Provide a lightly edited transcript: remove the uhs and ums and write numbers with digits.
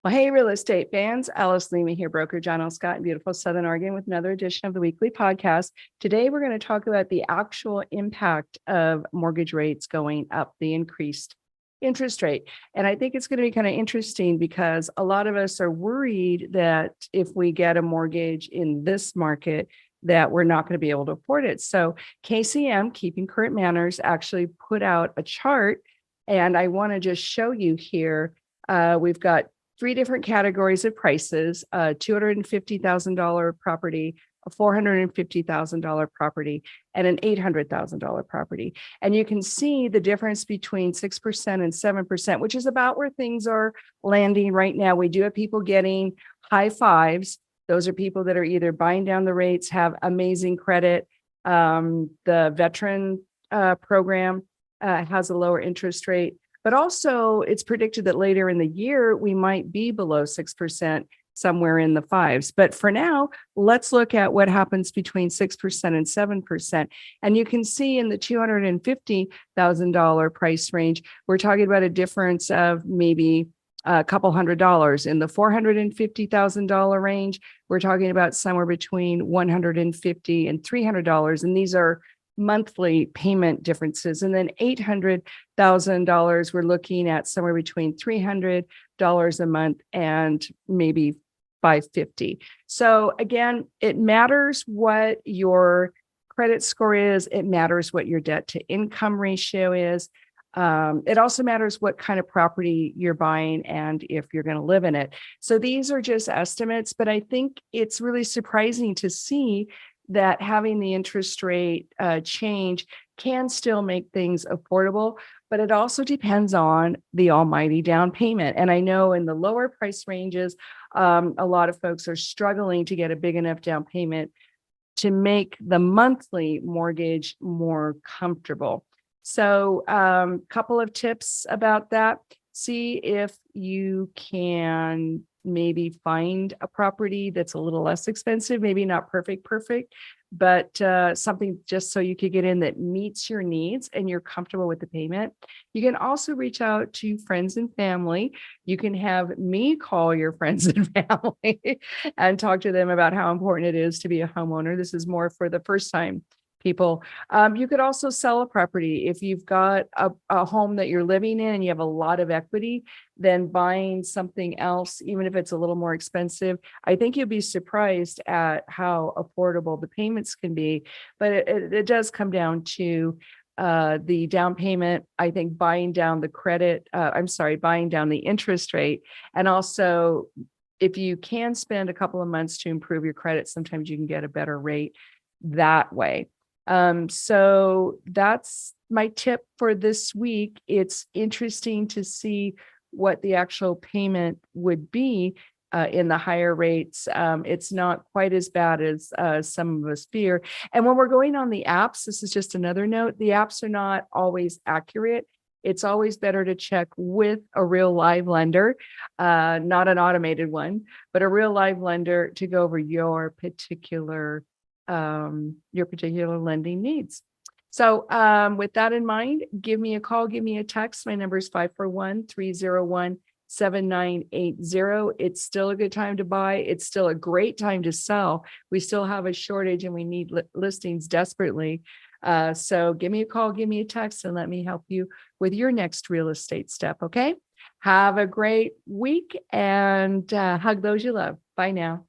Well, hey, real estate fans, Alice Lema here, broker John L. Scott in beautiful Southern Oregon with another edition of the weekly podcast. Today, we're going to talk about the actual impact of mortgage rates going up, the increased interest rate. And I think it's going to be kind of interesting because a lot of us are worried that if we get a mortgage in this market, that we're not going to be able to afford it. So KCM, Keeping Current Manners, actually put out a chart. And I want to just show you here. We've got three different categories of prices: a $250,000 property, a $450,000 property, and an $800,000 property. And you can see the difference between 6% and 7%, which is about where things are landing right now. We do have people getting high fives. Those are people that are either buying down the rates, have amazing credit. The veteran program has a lower interest rate. But also, it's predicted that later in the year, we might be below 6%, somewhere in the fives. But for now, let's look at what happens between 6% and 7%. And you can see in the $250,000 price range, we're talking about a difference of maybe a couple $100. In the $450,000 range, we're talking about somewhere between $150 and $300. And these are monthly payment differences. And then $800,000, we're looking at somewhere between $300 a month and maybe $550. So again, it matters what your credit score is. It matters what your debt to income ratio is. It also matters what kind of property you're buying and if you're going to live in it. So these are just estimates, but I think it's really surprising to see that having the interest rate change can still make things affordable, but it also depends on the almighty down payment. And I know in the lower price ranges, a lot of folks are struggling to get a big enough down payment to make the monthly mortgage more comfortable. So couple of tips about that. See if you can maybe find a property that's a little less expensive, maybe not perfect, but something just so you could get in that meets your needs and you're comfortable with the payment. You can also reach out to friends and family. You can have me call your friends and family and talk to them about how important it is to be a homeowner. This is more for the first time people. You could also sell a property. If you've got a home that you're living in and you have a lot of equity, then buying something else, even if it's a little more expensive, I think you'll be surprised at how affordable the payments can be. But it does come down to the down payment. I think buying down buying down the interest rate. And also, if you can spend a couple of months to improve your credit, sometimes you can get a better rate that way. So that's my tip for this week. It's interesting to see what the actual payment would be in the higher rates. It's not quite as bad as some of us fear. And when we're going on the apps, this is just another note, the apps are not always accurate. It's always better to check with a real live lender, not an automated one, but a real live lender to go over your particular lending needs. So with that in mind, give me a call, give me a text. My number is 541-301-7980. It's still a good time to buy. It's still a great time to sell. We still have a shortage and we need listings desperately. So give me a call, give me a text, and let me help you with your next real estate step. Okay. Have a great week and hug those you love. Bye now.